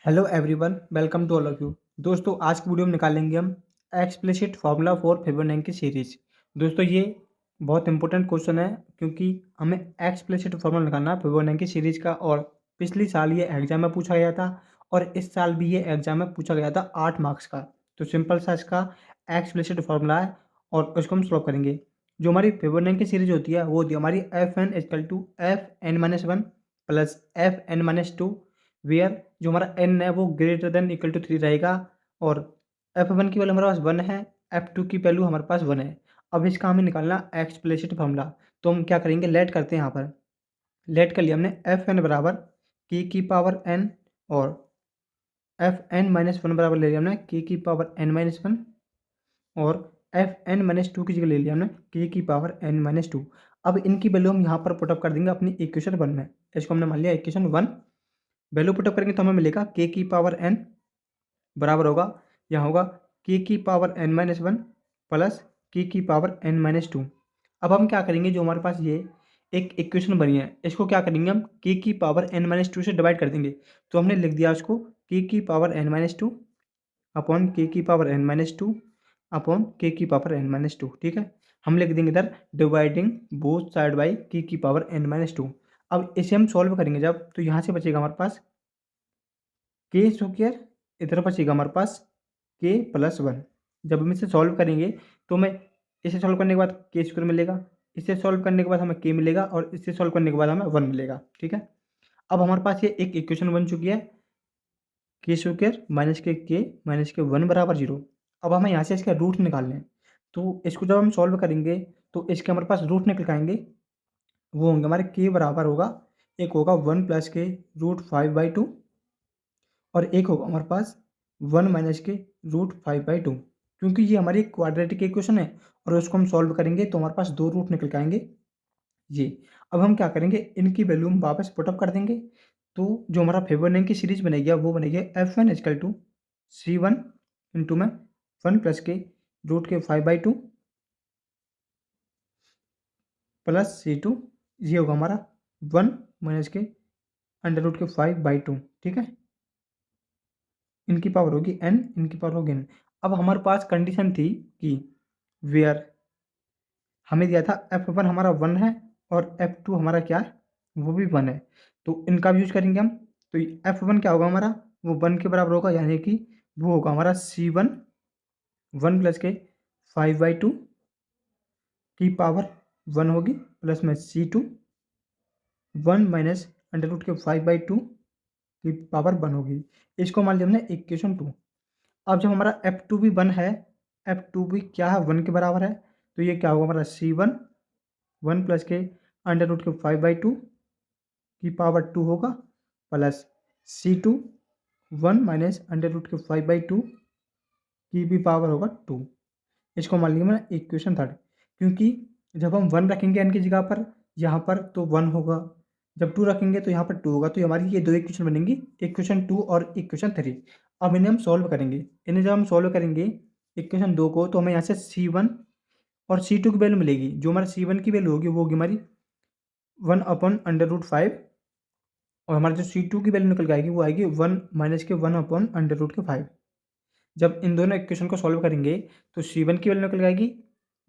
Hello everyone, welcome to all of you. दोस्तों, आज की वीडियो में निकालेंगे हम explicit formula for Fibonacci series. दोस्तों, ये बहुत इंपॉर्टेंट क्वेश्चन है क्योंकि हमें एक्सप्लिसिट फार्मूला निकालना है फिबोनाची सीरीज का। और पिछली साल ये एग्जाम में पूछा गया था और इस साल भी ये एग्जाम में पूछा गया था 8 मार्क्स का। तो सिंपल सा इसका एक्सप्लिसिट फार्मूला है और उसको हम सॉल्व करेंगे। जो हमारी फिबोनाची सीरीज होती है वो होती है हमारी F N equal to F N minus one plus F N minus two, where जो हमारा एन है वो ग्रेटर देन इक्वल टू 3 रहेगा। और एफ वन की वैल्यू हमारे पास 1 है, एफ टू की वैल्यू हमारे पास 1 है। अब इसका हमें निकालना एक्सप्लिसिट फार्मूला। तो हम क्या करेंगे, लेट करते हैं। यहाँ पर लेट कर लिया हमने एफ एन बराबर के की पावर एन और एफ एन माइनस वन बराबर ले लिया हमने के की पावर एन माइनस वन और एफ एन माइनस टू की जगह ले लिया हमने के की पावर एन माइनस टू। अब इनकी वैल्यू हम यहाँ पर पुटअप कर देंगे अपनी इक्वेशन 1 में। इसको हमने मान लिया इक्वेशन 1। वैल्यू पुटअप करेंगे तो हमें मिलेगा के की पावर एन बराबर होगा, यहाँ होगा के की power N minus one plus k की पावर एन माइनस टू। अब हम क्या करेंगे, जो हमारे पास ये एक इक्वेशन बनी है इसको क्या करेंगे, हम के की पावर एन माइनस टू से डिवाइड कर देंगे। तो हमने लिख दिया उसको के की power N minus two upon k की power N minus two upon k की पावर एन माइनस टू। ठीक है, हम लिख देंगे इधर डिवाइडिंग बोथ साइड बाई के की पावर एन माइनस टू। अब इसे हम सॉल्व करेंगे जब, तो यहाँ से बचेगा हमारे पास के स्क्वायर, इधर बचेगा हमारे पास के प्लस वन। जब हम इसे सॉल्व करेंगे तो हमें इसे सॉल्व करने के बाद के स्क्वायर मिलेगा, इसे सॉल्व करने के बाद हमें के मिलेगा और इसे सॉल्व करने के बाद हमें वन मिलेगा। ठीक है, अब हमारे पास ये एक इक्वेशन बन चुकी है, के स्क्वायर माइनस के वन बराबर जीरो। अब हमें यहाँ से इसका रूट निकालने हैं। तो इसको जब हम सॉल्व करेंगे तो इसके हमारे पास रूट निकल के आएंगे, वो होंगे हमारे के बराबर होगा, एक होगा वन प्लस के रूट फाइव बाई टू और एक होगा हमारे पास वन माइनस के रूट फाइव बाई टू। क्योंकि ये हमारी क्वाड्रेटिक इक्वेशन है और उसको हम सॉल्व करेंगे तो हमारे पास दो रूट निकल के आएंगे ये। अब हम क्या करेंगे, इनकी वैल्यू हम वापस पुटअप कर देंगे। तो जो हमारा फिबोनाची की सीरीज बनेगी वो बनेगी F one equal to C one into में वन प्लस के रूट के five by two plus C two, ये होगा हमारा वन माइनस के अंडर रूट के फाइव बाई टू। ठीक है, इनकी पावर होगी एन, इनकी पावर होगी एन। अब हमारे पास कंडीशन थी कि वेयर हमें दिया था एफ वन हमारा वन है और एफ टू हमारा क्या है, वो भी वन है। तो इनका भी यूज करेंगे हम। तो एफ वन क्या होगा हमारा, वो वन के बराबर होगा, यानी कि वो होगा हमारा सी वन वन प्लस के फाइव बाई टू की पावर वन होगी प्लस में C two one minus under root के फाइव बाई टू की पावर वन होगी। इसको मान लिया हमने इक्वेशन 2। अब जब हमारा एफ टू भी वन है, एफ टू भी क्या है, वन के बराबर है, तो ये क्या होगा हमारा सी वन वन प्लस के अंडर रूट के फाइव बाई टू की पावर टू होगा plus C two one minus under root के फाइव बाई टू की भी पावर होगा टू। इसको मान लिया मैंने इक्वेशन 3। क्योंकि जब हम वन रखेंगे एन की जगह पर यहाँ पर तो वन होगा, जब टू रखेंगे तो यहाँ पर टू होगा। तो हमारी ये दो इक्वेशन बनेंगी, इक्वेशन 2 और इक्वेशन 3। अब इन्हें हम सॉल्व करेंगे। इन्हें जब हम सॉल्व करेंगे इक्वेशन 2 को, तो हमें यहाँ से सी वन और सी टू की वैल्यू मिलेगी। जो हमारा सी वन की वैल्यू होगी वो होगी हमारी one upon under root five और हमारा जो सी टू की वैल्यू निकल के आएगी वो आएगी वन माइनस के वन अपॉन अंडर रूट के फाइव। जब इन दोनों इक्वेशन को सॉल्व करेंगे तो सी वन की वैल्यू निकल के आएगी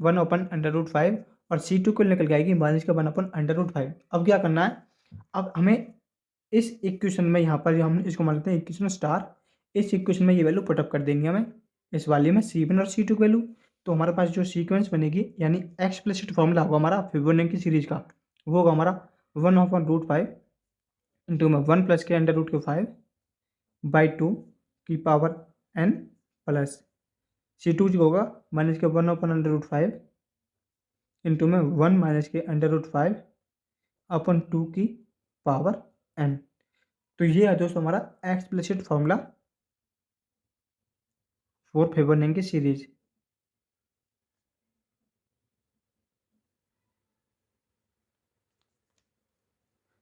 one upon under root five और सी टू की निकल के आएगी माइनस के one upon under root five. अब क्या करना है, अब हमें इस इक्वेशन में यहाँ पर जो हमने इसको मान लेते हैं इक्वेशन स्टार, इस इक्वेशन में ये वैल्यू पुटअप कर देंगे हमें इस वाले में सी वन और सी टू की वैल्यू। तो हमारे पास जो सीक्वेंस बनेगी यानी एक्सप्लिसिट फॉर्मूला होगा हमारा फिबोनाची सीरीज का, वो होगा हमारा one upon root five into में वन प्लस के अंडर रूट के फाइव बाई टू की power N plus C two जो होगा माइनस के one upon under root five into में वन माइनस के under root five upon two की पावर एन। तो ये है दोस्तों हमारा explicit formula for Fibonacci series.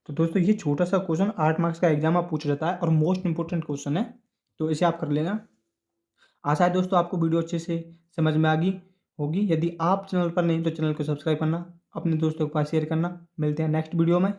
तो दोस्तों ये छोटा सा क्वेश्चन 8 मार्क्स का एग्जाम आप पूछ रहता है और मोस्ट इंपोर्टेंट क्वेश्चन है, तो इसे आप कर लेना। आशा है दोस्तों आपको वीडियो अच्छे से समझ में आ गई होगी। यदि आप चैनल पर नहीं तो चैनल को सब्सक्राइब करना, अपने दोस्तों के पास शेयर करना। मिलते हैं नेक्स्ट वीडियो में।